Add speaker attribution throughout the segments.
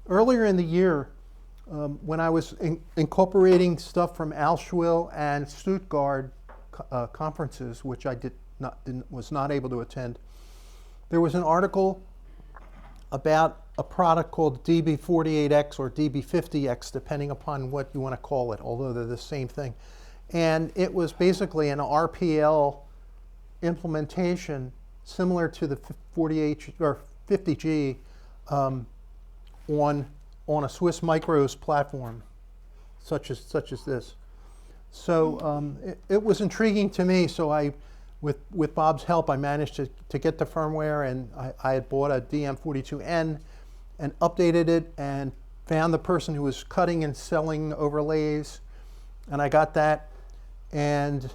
Speaker 1: earlier in the year, when I was incorporating stuff from Auschwitz and Stuttgart conferences, which I was not able to attend, there was an article about a product called db48X or db50X, depending upon what you want to call it, although they're the same thing. And it was basically an RPL implementation similar to the 48 or 50G on a Swiss Micros platform, such as this. So it was intriguing to me. So with Bob's help, I managed to get the firmware, and I had bought a DM42N and updated it, and found the person who was cutting and selling overlays, and I got that. And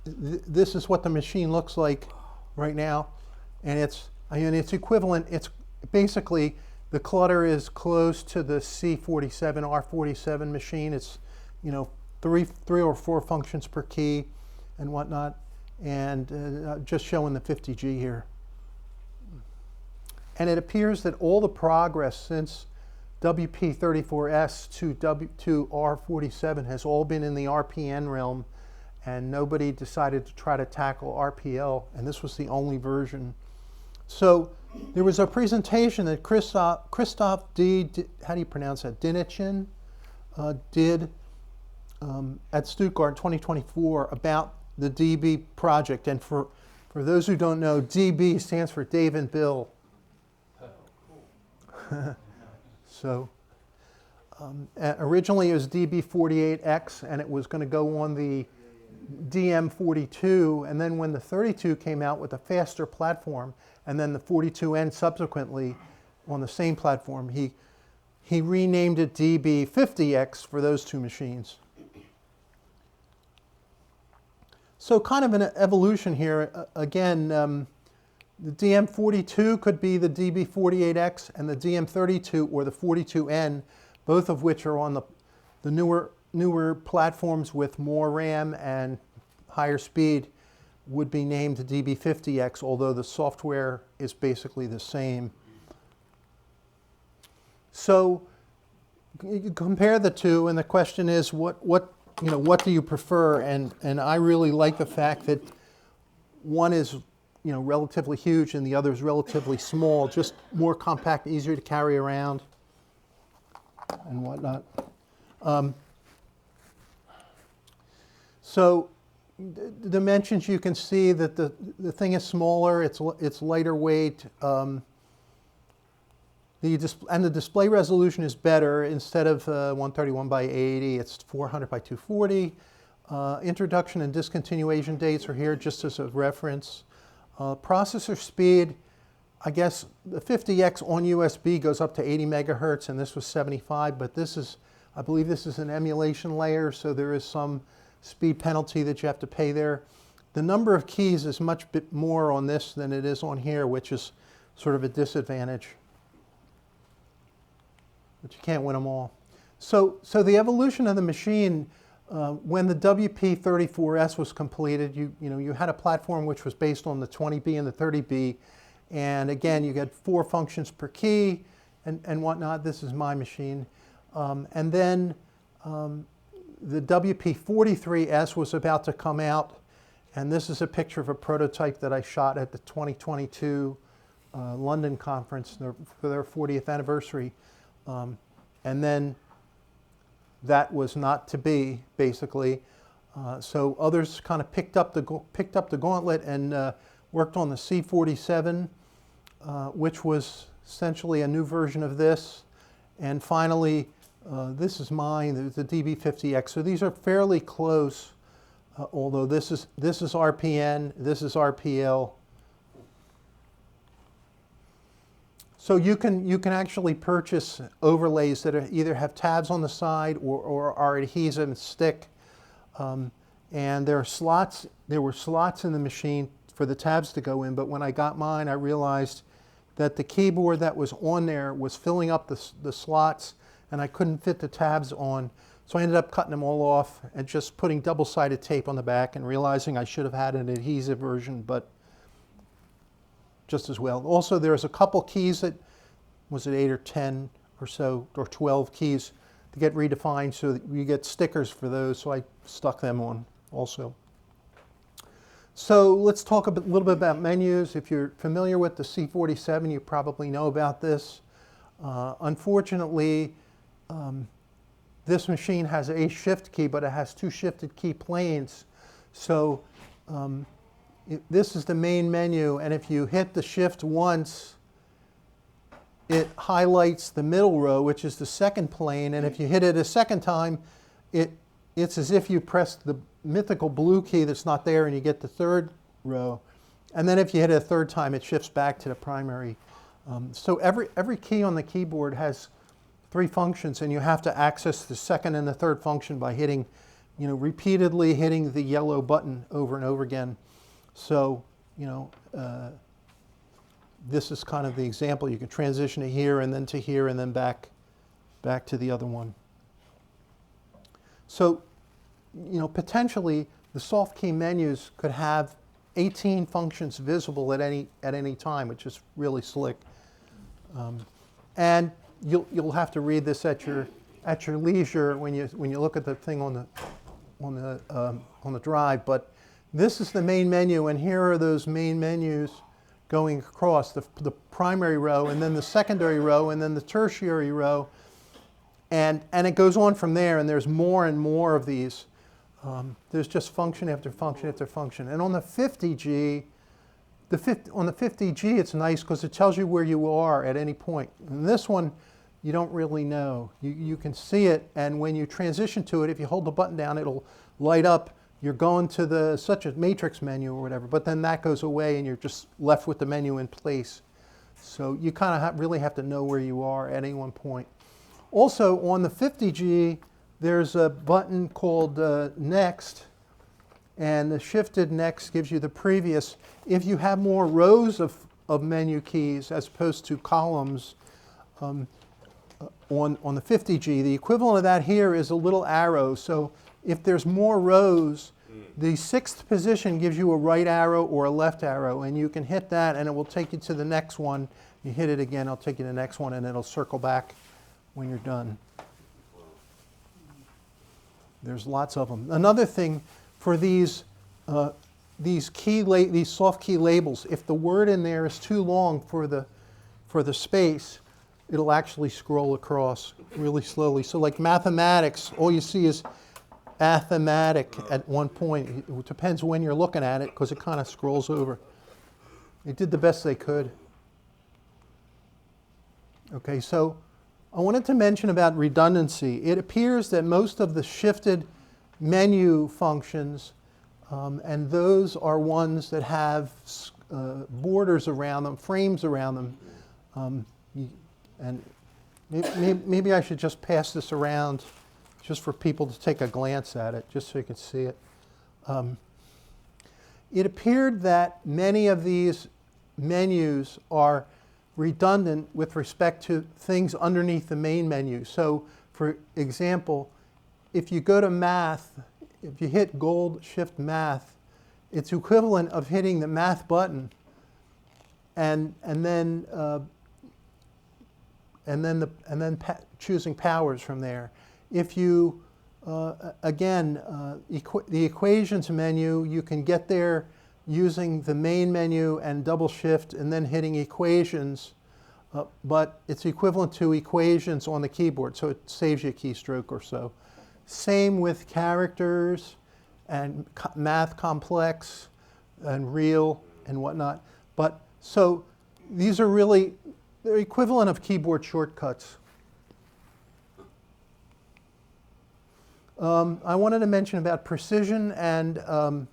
Speaker 1: this is what the machine looks like right now, and it's equivalent. It's basically, the clutter is close to the C47 R47 machine. It's, you know, three or four functions per key and whatnot, and just showing the 50G here. And it appears that all the progress since WP34S to R47 has all been in the RPN realm, and nobody decided to try to tackle RPL, and this was the only version. So there was a presentation that Christophe how do you pronounce that? Dinechin did at Stuttgart 2024 about the DB project. And for those who don't know, DB stands for Dave and Bill. So originally it was db48X, and it was going to go on the DM42, and then when the 32 came out with a faster platform, and then the 42N subsequently on the same platform, he renamed it db50X for those two machines. So kind of an evolution here. Again, the DM42 could be the db48X, and the DM32 or the 42N, both of which are on the newer platforms with more RAM and higher speed, would be named the db50X, although the software is basically the same. So you compare the two, and the question is, what do you prefer? And I really like the fact that one is, you know, relatively huge and the other is relatively small, just more compact, easier to carry around and whatnot. So the dimensions, you can see that the thing is smaller, it's lighter weight, and the display resolution is better. Instead of 131 by 80, it's 400 by 240. Introduction and discontinuation dates are here just as a reference. Processor speed, I guess the 50X on USB goes up to 80 megahertz, and this was 75, but this is, I believe this is an emulation layer, so there is some speed penalty that you have to pay there. The number of keys is much bit more on this than it is on here, which is sort of a disadvantage. But you can't win them all. So the evolution of the machine, when the WP34S was completed, you had a platform which was based on the 20B and the 30B, and again, you get 4 functions per key and whatnot. This is my machine. And then the WP43S was about to come out, and this is a picture of a prototype that I shot at the 2022 London conference for their 40th anniversary. And then that was not to be, basically. So others kind of picked up the gauntlet and worked on the C47, which was essentially a new version of this. And finally, this is mine, the db50X. So these are fairly close, although this is RPN, this is RPL. So you can actually purchase overlays that either have tabs on the side or are adhesive and stick. And there were slots in the machine for the tabs to go in, but when I got mine, I realized that the keyboard that was on there was filling up the slots, and I couldn't fit the tabs on. So I ended up cutting them all off and just putting double-sided tape on the back and realizing I should have had an adhesive version, but just as well. Also, there's a couple keys that, was it 8 or 10 or so, or 12 keys to get redefined, so that you get stickers for those, so I stuck them on also. So let's talk a little bit about menus. If you're familiar with the C47, you probably know about this. Unfortunately, this machine has a shift key, but it has two shifted key planes. So this is the main menu, and if you hit the shift once, it highlights the middle row, which is the second plane, and if you hit it a second time, it's as if you pressed the mythical blue key that's not there and you get the third row. And then if you hit it a third time, it shifts back to the primary. So every key on the keyboard has three functions, and you have to access the second and the third function by hitting, repeatedly hitting the yellow button over and over again. So, this is kind of the example. You can transition to here and then back to the other one. So, potentially the soft key menus could have 18 functions visible at any time, which is really slick. And you'll have to read this at your leisure when you look at the thing on the drive. But this is the main menu, and here are those main menus going across the primary row, and then the secondary row, and then the tertiary row, and it goes on from there. And there's more and more of these. There's just function after function after function. And on the 50G, it's nice because it tells you where you are at any point. And this one, you don't really know. You can see it, and when you transition to it, if you hold the button down, it'll light up. You're going to such a matrix menu or whatever, but then that goes away and you're just left with the menu in place. So you kind of really have to know where you are at any one point. Also, on the 50G, there's a button called Next, and the shifted Next gives you the previous. If you have more rows of menu keys as opposed to columns on the 50G, the equivalent of that here is a little arrow. So if there's more rows, the sixth position gives you a right arrow or a left arrow, and you can hit that and it will take you to the next one. You hit it again, it'll take you to the next one, and it'll circle back when you're done. There's lots of them. Another thing for these soft key labels, if the word in there is too long for the space, it'll actually scroll across really slowly. So like mathematics, all you see is mathematic at one point. It depends when you're looking at it because it kind of scrolls over. They did the best they could. Okay, so I wanted to mention about redundancy. It appears that most of the shifted menu functions, and those are ones that have borders around them, frames around them. And maybe I should just pass this around just for people to take a glance at it, just so you can see it. It appeared that many of these menus are redundant with respect to things underneath the main menu. So, for example, if you go to math, if you hit gold shift math, it's equivalent of hitting the math button and then choosing powers from there. If you the equations menu, you can get there using the main menu and double shift and then hitting equations, but it's equivalent to equations on the keyboard, so it saves you a keystroke or so. Same with characters and math complex and real and whatnot. But so these are really, they're equivalent of keyboard shortcuts. I wanted to mention about precision and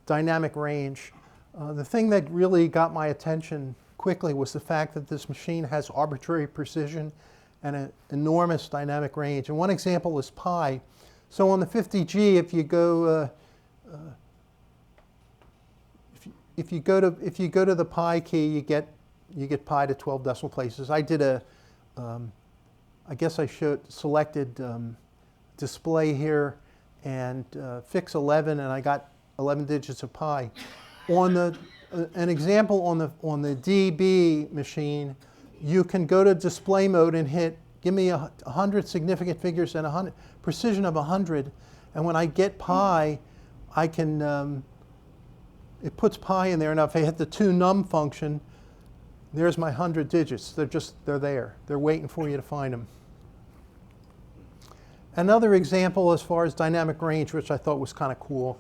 Speaker 1: dynamic range. The thing that really got my attention quickly was the fact that this machine has arbitrary precision and an enormous dynamic range. And one example is pi. So on the 50G, if you go to the pi key, you get pi to 12 decimal places. I did I guess I selected display here and fix 11, and I got 11 digits of pi. On an example on the DB machine, you can go to display mode and hit give me 100 significant figures and 100 precision of 100, and when I get pi, I can, it puts pi in there, and if I hit the toNum function, there's my 100 digits. They're there. They're waiting for you to find them. Another example as far as dynamic range, which I thought was kind of cool.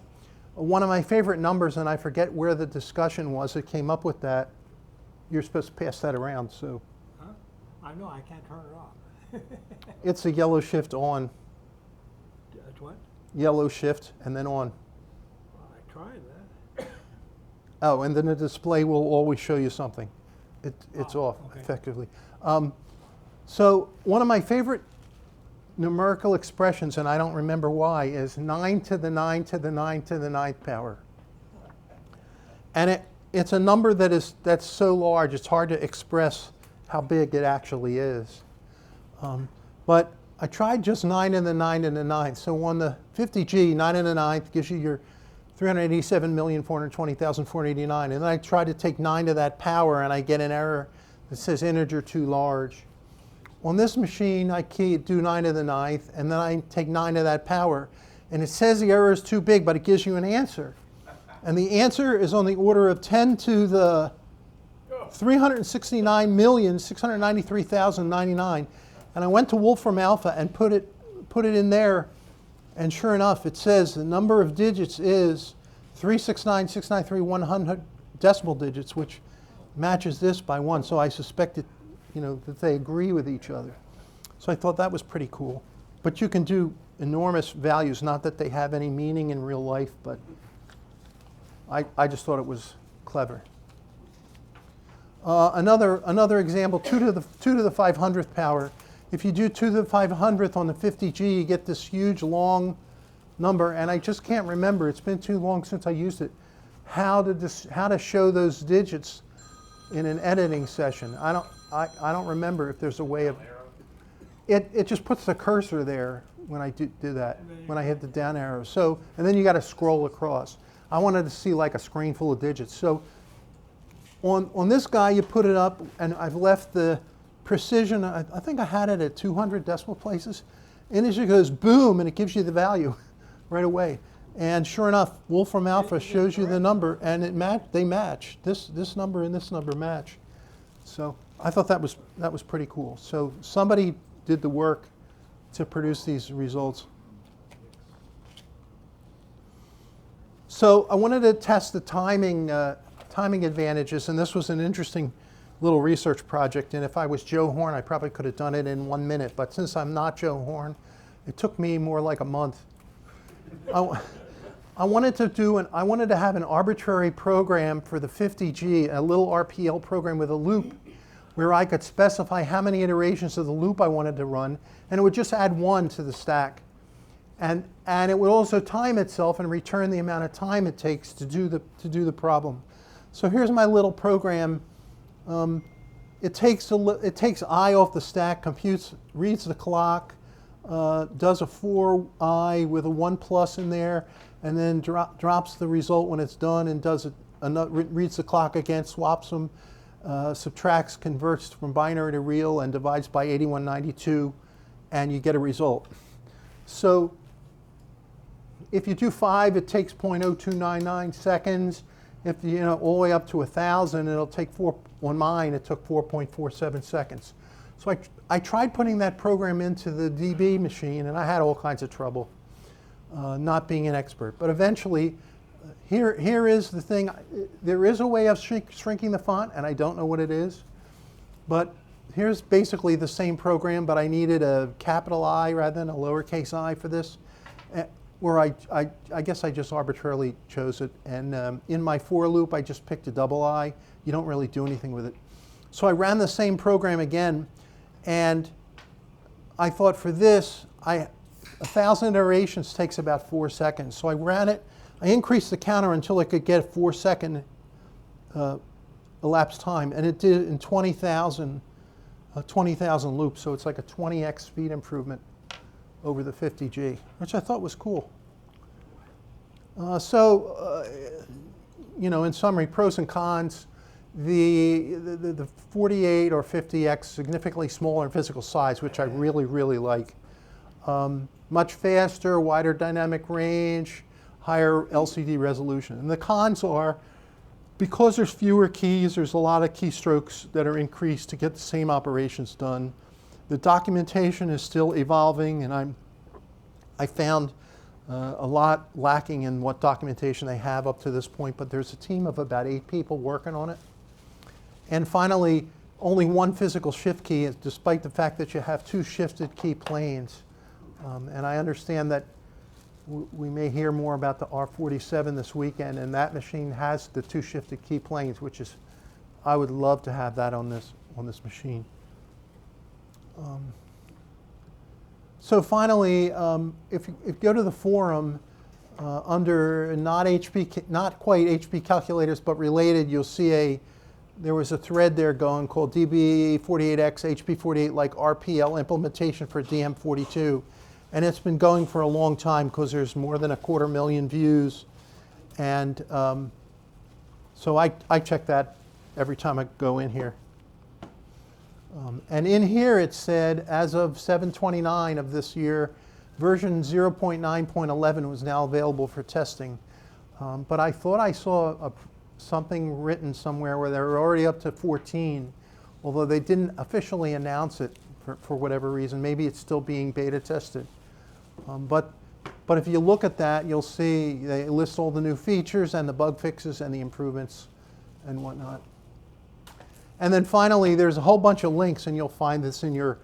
Speaker 1: One of my favorite numbers, and I forget where the discussion was that came up with that. You're supposed to pass that around, so.
Speaker 2: Huh? I know, I can't turn it off.
Speaker 1: It's a yellow shift on.
Speaker 2: It's what?
Speaker 1: Yellow shift and then on.
Speaker 2: Well, I tried that.
Speaker 1: Oh, and then the display will always show you something. It's off,
Speaker 2: okay.
Speaker 1: effectively. So one of my favorite numerical expressions, and I don't remember why, is 9 to the 9 to the 9 to the 9th power. And it's a number that's so large, it's hard to express how big it actually is. But I tried just 9 to the 9 to the 9th. So on the 50G, 9 to the 9th gives you your 387,420,489. And then I tried to take 9 to that power, and I get an error that says integer too large. On this machine, I do 9 to the 9th, and then I take 9 to that power. And it says the error is too big, but it gives you an answer. And the answer is on the order of 10 to the 369,693,099. And I went to Wolfram Alpha and put it in there, and sure enough, it says the number of digits is 369,693,100 decimal digits, which matches this by 1. So I suspected, that they agree with each other. So I thought that was pretty cool. But you can do enormous values, not that they have any meaning in real life, but I just thought it was clever. Another example, 2 to the 500th power. If you do 2 to the 500th on the 50G, you get this huge long number, and I just can't remember. It's been too long since I used it. How to show those digits in an editing session. I don't remember if there's a way of. It just puts the cursor there when I do that. When I hit the down arrow. So and then you got to scroll across. I wanted to see like a screen full of digits. So on this guy, you put it up, and I've left the precision. I think I had it at 200 decimal places, and it just goes boom, and it gives you the value right away. And sure enough, Wolfram Alpha shows you the number, and they match. This number and this number match. So I thought that was pretty cool. So somebody did the work to produce these results. So I wanted to test the timing advantages, and this was an interesting little research project. And if I was Joe Horn, I probably could have done it in 1 minute. But since I'm not Joe Horn, it took me more like a month. I wanted to have an arbitrary program for the 50G, a little RPL program with a loop, where I could specify how many iterations of the loop I wanted to run, and it would just add 1 to the stack. And it would also time itself and return the amount of time it takes to do the problem. So here's my little program. It takes I off the stack, reads the clock, does a for I with a 1 plus in there, and then drops the result when it's done, and reads the clock again, swaps them, subtracts, converts from binary to real, and divides by 8192, and you get a result. So if you do 5, it takes 0.0299 seconds. If all the way up to 1,000, it'll take on mine, it took 4.47 seconds. So I tried putting that program into the DB machine, and I had all kinds of trouble, not being an expert. But eventually, here is the thing. There is a way of shrinking the font, and I don't know what it is. But here's basically the same program, but I needed a capital I rather than a lowercase I for this, where I guess I just arbitrarily chose it. And in my for loop, I just picked a double I. You don't really do anything with it. So I ran the same program again, and I thought for this, 1,000 iterations takes about 4 seconds. So I ran it. I increased the counter until I could get a 4-second elapsed time, and it did it in 20,000 loops. So it's like a 20x speed improvement over the 50G, which I thought was cool. In summary, pros and cons. the 48 or 50X significantly smaller in physical size, which I really, really like. Much faster, wider dynamic range, higher LCD resolution. And the cons are, because there's fewer keys, there's a lot of keystrokes that are increased to get the same operations done. The documentation is still evolving, and I found a lot lacking in what documentation they have up to this point, but there's a team of about 8 people working on it. And finally, only one physical shift key, despite the fact that you have 2 shifted key planes. And I understand that we may hear more about the R47 this weekend, and that machine has the 2 shifted key planes, which is, I would love to have that on this machine. So finally, if you go to the forum, under not quite HP calculators, but related, you'll see there was a thread there going called db48X HP48 like RPL implementation for DM42. And it's been going for a long time because there's more than 250,000 views. And so I check that every time I go in here. And in here it said, as of 7/29 of this year, version 0.9.11 was now available for testing. But I thought I saw something written somewhere where they were already up to 14, although they didn't officially announce it for whatever reason. Maybe it's still being beta tested. But if you look at that, you'll see they list all the new features and the bug fixes and the improvements and whatnot. And then finally, there's a whole bunch of links, and you'll find this in your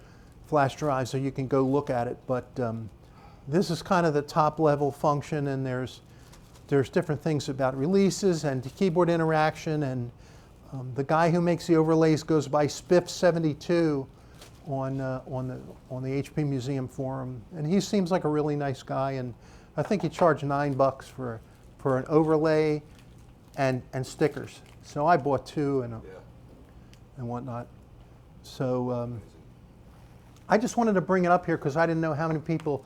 Speaker 1: flash drive, so you can go look at it. But this is kind of the top level function, and there's different things about releases and keyboard interaction. And the guy who makes the overlays goes by Spiff72 on the HP Museum forum, and he seems like a really nice guy. And I think he charged $9 for an overlay and stickers. So I bought 2 and whatnot. So I just wanted to bring it up here because I didn't know how many people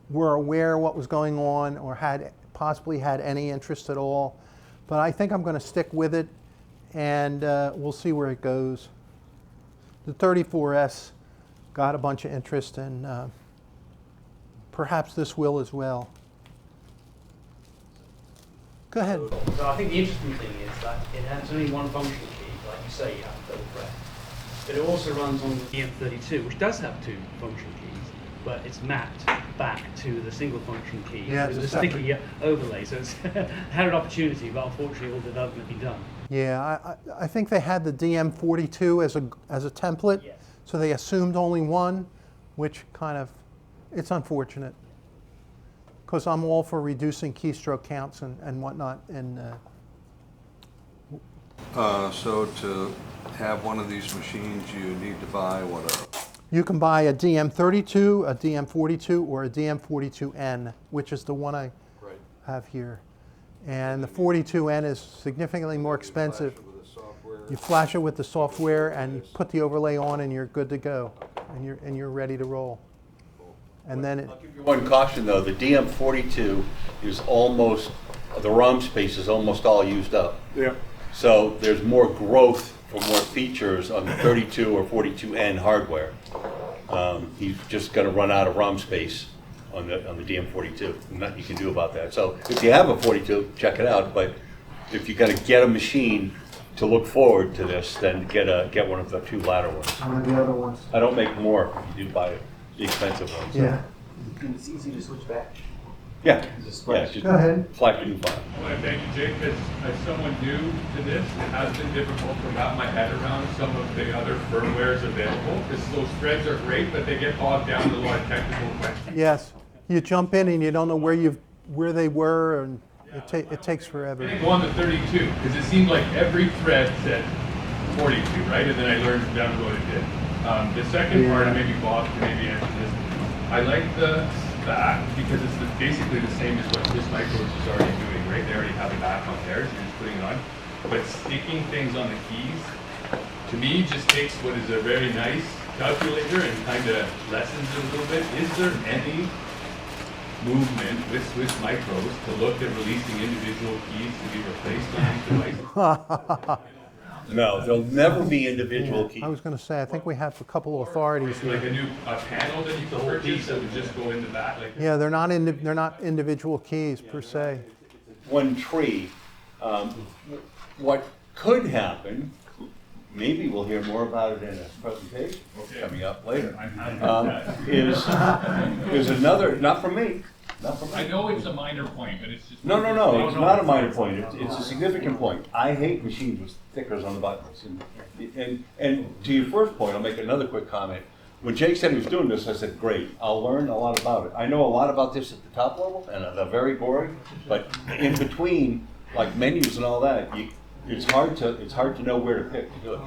Speaker 1: were aware of what was going on or possibly had any interest at all. But I think I'm going to stick with it, and we'll see where it goes. The 34S got a bunch of interest, and perhaps this will as well. Go ahead.
Speaker 3: So I think the interesting thing is that it has only one function key, like you say, you have double press. But it also runs on the DM32, which does have 2 function keys, but it's mapped back to the single function key with a sticky overlay. So it's had an opportunity, but unfortunately all the development had been done.
Speaker 1: Yeah, I think they had the DM42 as a template,
Speaker 3: Yes.
Speaker 1: So they assumed only one, which kind of, it's unfortunate. Because I'm all for reducing keystroke counts and whatnot. And
Speaker 4: so to have one of these machines, you need to buy
Speaker 1: you can buy a DM32, a DM42, or a DM42N, which is the one I have here. And the 42N is significantly more expensive. You flash it with the software and you put the overlay on, and you're good to go, and you're ready to roll. And then
Speaker 5: I'll give you one caution though, the DM42 is almost, the ROM space is almost all used up.
Speaker 4: Yeah.
Speaker 5: So there's more growth for more features on the 32 or 42N hardware. He's just going to run out of ROM space on the DM42. Nothing you can do about that. So if you have a 42, check it out. But if you're going to get a machine to look forward to this, then get one of the 2 latter ones.
Speaker 1: one of the other ones.
Speaker 5: I don't make more if you do buy the expensive ones.
Speaker 1: Yeah.
Speaker 3: And it's easy to switch back.
Speaker 5: Yeah.
Speaker 3: Just
Speaker 5: Yeah, just
Speaker 1: Go ahead.
Speaker 5: flash the new file.
Speaker 6: Well, thank you, Jake. As someone new to this, it has been difficult to wrap my head around some of the other firmwares available, because those threads are great, but they get bogged down in a lot of technical questions.
Speaker 1: Yes. You jump in and you don't know where they were, and it takes forever.
Speaker 6: I think go on to 32, because it seemed like every thread said 42, right? And then I learned down the road it did. The second part, and maybe Bob can maybe answer this. I like the back because it's basically the same as what this Micros is already doing, right? They already have a back on theirs, you're just putting it on. But sticking things on the keys, to me, just takes what is a very nice calculator and kind of lessens it a little bit. Is there any movement with Swiss Micros to look at releasing individual keys to be replaced on these devices?
Speaker 5: No, there'll never be individual keys.
Speaker 1: I was going to say, I think we have a couple of authorities
Speaker 6: Like
Speaker 1: here.
Speaker 6: a new panel that you can purchase that would just go into that, like.
Speaker 1: Yeah, they're not individual keys per se.
Speaker 5: One tree. What could happen, maybe we'll hear more about it in a presentation
Speaker 6: Okay.
Speaker 5: coming up later,
Speaker 6: I'm happy with that.
Speaker 5: is another, not from me, not from me.
Speaker 6: I know it's a minor point, but it's just.
Speaker 5: No, it's not a minor point, it's a significant point. I hate machines with stickers on the buttons. And to your first point, I'll make another quick comment. When Jake said he was doing this, I said, great, I'll learn a lot about it. I know a lot about this at the top level, and they're very boring, but in between, like menus and all that, it's hard to know where to pick to do it.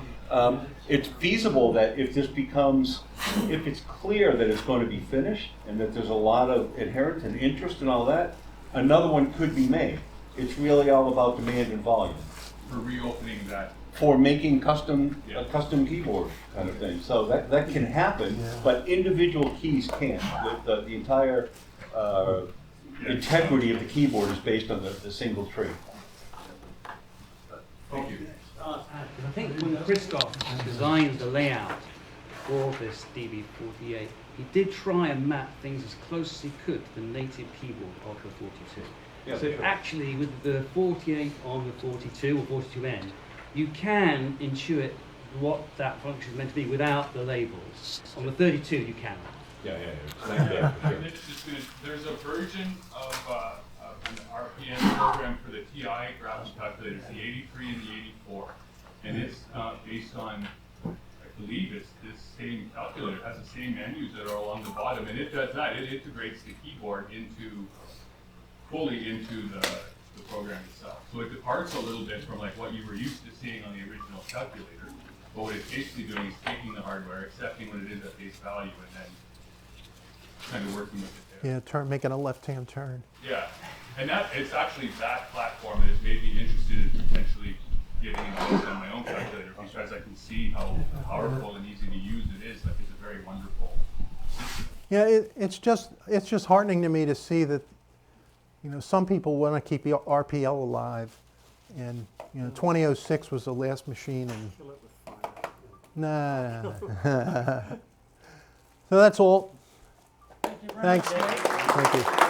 Speaker 5: It's feasible that if it's clear that it's going to be finished, and that there's a lot of adherence and interest and all that, another one could be made. It's really all about demand and volume.
Speaker 6: For reopening that.
Speaker 5: For making custom
Speaker 6: Yeah.
Speaker 5: a custom keyboard kind of thing. So that can happen, but individual keys can't. The entire integrity of the keyboard is based on the single tree.
Speaker 6: Thank you.
Speaker 3: I think when Christophe designed the layout for this db48, he did try and map things as close as he could to the native keyboard of the 42.
Speaker 5: Yeah,
Speaker 3: So
Speaker 5: sure.
Speaker 3: actually, with the 48 on the 42 or 42N, you can intuit what that function is meant to be without the labels. On the 32, you cannot.
Speaker 5: Yeah.
Speaker 6: It's just there's a version of an RPM program for the TI graphics calculators, the 83 and the 84. And it's based on, I believe it's this same calculator, it has the same menus that are along the bottom, and it does that. It integrates the keyboard fully into the program itself. So it departs a little bit from like what you were used to seeing on the original calculator, but what it's basically doing is taking the hardware, accepting what it is at face value, and then kind of working with it there.
Speaker 1: Yeah, making a left-hand turn.
Speaker 6: Yeah, and it's actually that platform that has made me interested in potentially getting involved on my own calculator, because I can see how powerful and easy to use it is. Like, it's a very wonderful system.
Speaker 1: Yeah, it's just heartening to me to see that, some people want to keep the RPL alive, and 2006 was the last machine, and
Speaker 2: Kill it with fire.
Speaker 1: nah. So that's all. Thanks. Thank you.